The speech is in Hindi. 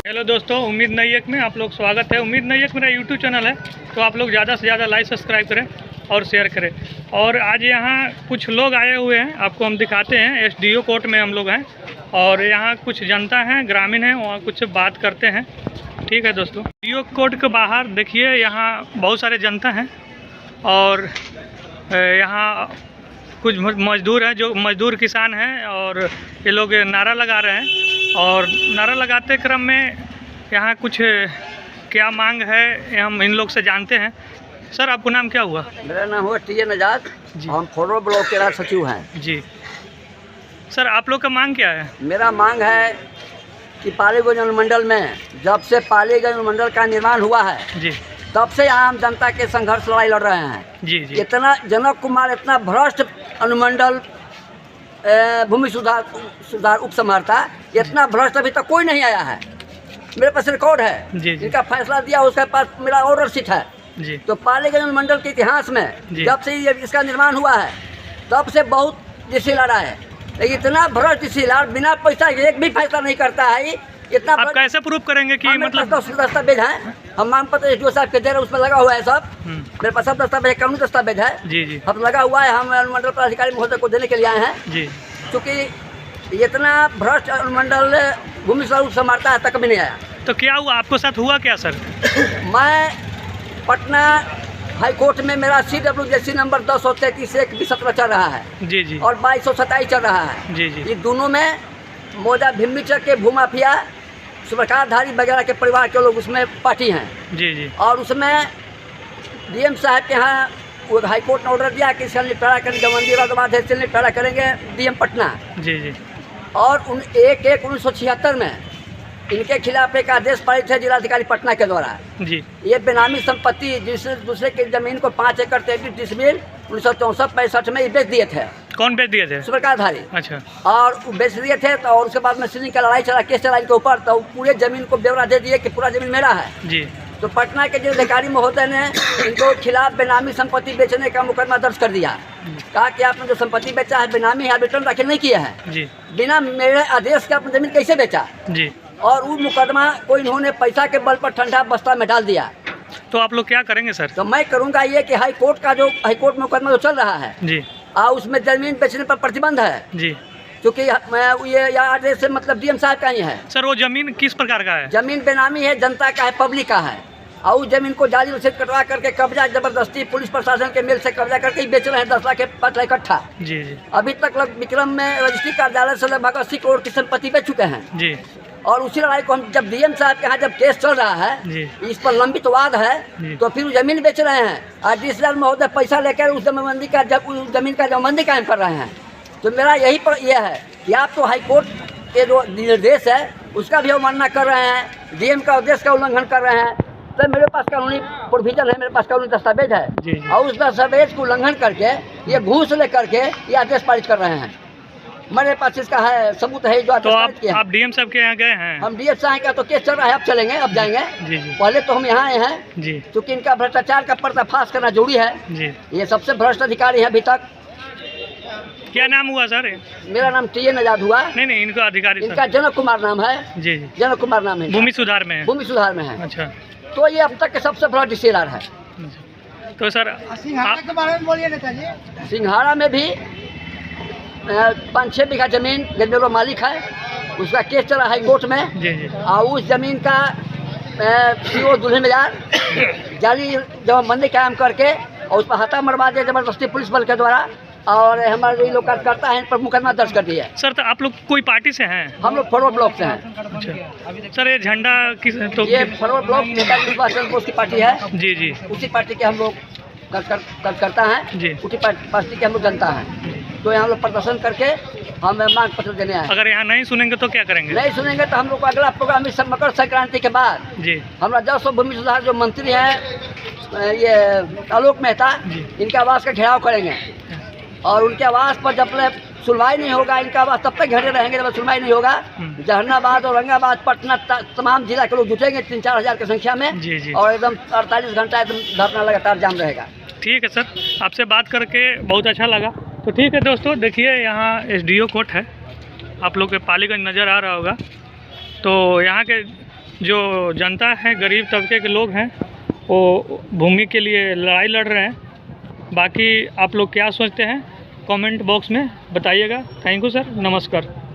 हेलो दोस्तों, उम्मीद नैयक में आप लोग स्वागत है। उम्मीद नैयक मेरा यूट्यूब चैनल है, तो आप लोग ज़्यादा से ज़्यादा लाइक सब्सक्राइब करें और शेयर करें। और आज यहाँ कुछ लोग आए हुए हैं, आपको हम दिखाते हैं। एसडीओ कोर्ट में हम लोग हैं और यहाँ कुछ जनता हैं, ग्रामीण हैं, वहाँ कुछ बात करते हैं। ठीक है दोस्तों, एसडीओ कोर्ट के बाहर देखिए, यहाँ बहुत सारे जनता हैं और यहाँ कुछ मजदूर हैं जो मजदूर किसान हैं और ये लोग नारा लगा रहे हैं। और नारा लगाते क्रम में यहाँ कुछ क्या मांग है हम इन लोग से जानते हैं। सर, आपको नाम क्या हुआ? मेरा नाम हुआ टी नजात, हम फॉरवर्ड ब्लॉक के राज्य सचिव हैं जी। सर, आप लोग का मांग क्या है? मेरा मांग है कि पालीगंज अनुमंडल में जब से पालीगंज अनुमंडल का निर्माण हुआ है जी, तब से आम जनता के संघर्ष लड़ाई लड़ रहे हैं जी जी। इतना जनक कुमार इतना भ्रष्ट अनुमंडल भूमि सुधार उप समर्था, इतना भ्रष्ट अभी तक कोई नहीं आया है। मेरे पास रिकॉर्ड है जी, जिनका फैसला दिया उसके पास मेरा ऑर्डर शीट है जी। तो पालीगंज अनुमंडल के इतिहास में जब से इसका निर्माण हुआ है तब से बहुत डीसी लड़ा है, लेकिन इतना भ्रष्ट डीसी बिना पैसा एक भी फैसला नहीं करता है। इतना आप कैसे प्रूफ करेंगे कि मतलब दस्तावेज है? हम मांग पत्र एसडीओ साहब के दे रहे, उसमें लगा हुआ है सब। मेरे पास सब दस्तावेज, कानूनी दस्तावेज है जी जी, हम लगा हुआ है। हम अनुमंडल पदाधिकारी महोदय को देने के लिए आए हैं जी, क्योंकि इतना भ्रष्ट अनुमंडल भूमि स्वरूप समर्था है तक भी नहीं आया। तो क्या हुआ, आपको साथ हुआ क्या सर? मैं पटना हाई कोर्ट में मेरा CWJC नंबर 1033/17 चल रहा है जी जी, और 2227 चल रहा है जी जी। ये दोनों में मौजा भिम्मीचक के भूमाफिया सुबरकारधारी वगैरह के परिवार के लोग उसमें पार्टी हैं जी जी। और उसमें डीएम साहब के यहाँ वो हाई कोर्ट ने ऑर्डर दिया कि इसका निपटारा करेंगे, वंदीवाद है, इससे निपटारा करेंगे डीएम पटना जी जी। और 1/1/1976 में इनके खिलाफ एक आदेश पारित है जिलाधिकारी पटना के द्वारा जी। ये बेनामी संपत्ति जिस दूसरे की जमीन को 5 एकड़ 33 डिसमिल 1964-65 में बेच दिए थे। कौन बेच दिए थे? सुबरकारधारी। अच्छा। और बेच दिए थे तो और उसके बाद में सीलिंग का लड़ाई चला, केस चला इनके ऊपर, तो पूरे जमीन को ब्यौरा दे दिए कि पूरा जमीन मेरा है जी। तो पटना के जिलाधिकारी महोदय ने इनको खिलाफ बेनामी संपत्ति बेचने का मुकदमा दर्ज कर दिया। कहा कि आपने जो संपत्ति बेचा है बेनामी है, रिटर्न दाखिल नहीं किया है जी, बिना मेरे आदेश के आपने जमीन कैसे बेचा जी। और वो मुकदमा को इन्होंने पैसा के बल पर ठंडा बस्ता में डाल दिया। तो आप लोग क्या करेंगे सर? तो मैं करूँगा ये कि हाई कोर्ट मुकदमा जो चल रहा है जी, उसमें जमीन बेचने पर प्रतिबंध है जी, क्योंकि ये आदेश से मतलब डीएम साहब का ही है। सर, वो जमीन किस प्रकार का है? जमीन बेनामी है, जनता का है, पब्लिक का है, और उस जमीन को जाली रसीद कटवा करके कब्जा जबरदस्ती पुलिस प्रशासन के मिल से कब्जा करके ही बेच रहे हैं 10 लाख के 5 लाख इकट्ठा जी जी। अभी तक विक्रम में रजिस्ट्री कार्यालय से लगभग 80 करोड़ की संपत्ति बेच चुके हैं जी। और उसी लड़ाई को हम जब डीएम साहब के यहाँ जब केस चल रहा है जी, इस पर लंबित वाद है, तो फिर जमीन बेच रहे हैं और डीसी महोदय पैसा लेकर उस जमीन का जमाबंदी कायम कर रहे हैं। तो मेरा यही पर यह है कि आप तो हाई कोर्ट के जो निर्देश है उसका भी अवमानना कर रहे हैं, डीएम का उद्देश्य का उल्लंघन कर रहे हैं। तो मेरे पास कानूनी प्रोविजन है, मेरे पास कानूनी दस्तावेज है जी, और उस दस्तावेज को उल्लंघन करके ये घूस ले करके ये आदेश पारित कर रहे हैं। मेरे पास इसका है सबूत है जो। तो आप डीएम साहब के यहाँ गए हैं? हम डीएम साहब का तो केस चल रहा है, अब चलेंगे, अब जाएंगे जी जी। पहले तो हम यहाँ आए हैं जी, क्योंकि इनका भ्रष्टाचार का पर्दाफाश करना जरूरी है जी। ये सबसे भ्रष्ट अधिकारी है अभी तक। क्या नाम हुआ सर? मेरा नाम टी नजात हुआ। नहीं, इनका अधिकारी इनका जनक कुमार नाम है जी जी, जनक कुमार नाम है। भूमि सुधार में है? भूमि सुधार में है। अच्छा। तो ये अब तक के सबसे बड़ा डीसीलर है। तो सर सिंघाड़ा के बारे में बोलिए नेताजी। सिंघाड़ा में भी 5-6 बीघा जमीन गंदेरो मालिक है, उसका केस चला हाई कोर्ट में जी जी। और उस जमीन का CO दुल्हन बाजार जाली जमाबंदी कायम करके और उस पर हत्या मरवा दिया जबरदस्ती पुलिस बल के द्वारा, और हमारे लोग कार्यकर्ता हैं इन पर मुकदमा दर्ज कर दिया। सर, तो आप लोग कोई पार्टी से हैं? हम लोग फॉरवर्ड ब्लॉक से हैं। अच्छा सर, ये झंडा किस? तो ये फॉरवर्ड ब्लॉक नेताजी सुभाष चंद्र बोस की पार्टी है जी जी, उसी पार्टी के हम लोग कार्यकर्ता हैं जी, उसी पार्टी के हम लोग जनता हैं। तो यहाँ लोग प्रदर्शन करके हम मांग पत्र देने आए। अगर यहाँ नहीं सुनेंगे तो क्या करेंगे? नहीं सुनेंगे तो हम लोग को अगला प्रोग्राम इस मकर संक्रांति के बाद जी, हमारा जल भूमि सुधार जो मंत्री हैं ये आलोक मेहता, इनके आवास का घेराव करेंगे और उनके आवास पर जब सुनवाई नहीं होगा, इनका आवास तब तक घेरे रहेंगे जब सुनवाई नहीं होगा। जहानाबाद, औरंगाबाद, पटना तमाम जिला के लोग जुटेंगे 3-4 हज़ार की संख्या में जी जी। और एकदम 48 घंटा एकदम धरना लगातार जाम रहेगा। ठीक है सर, आपसे बात करके बहुत अच्छा लगा। तो ठीक है दोस्तों, देखिए यहाँ एसडीओ कोर्ट है, आप लोग के पालीगंज नज़र आ रहा होगा। तो यहाँ के जो जनता है, गरीब तबके के लोग हैं, वो भूमि के लिए लड़ाई लड़ रहे हैं। बाकी आप लोग क्या सोचते हैं कमेंट बॉक्स में बताइएगा। थैंक यू सर, नमस्कार।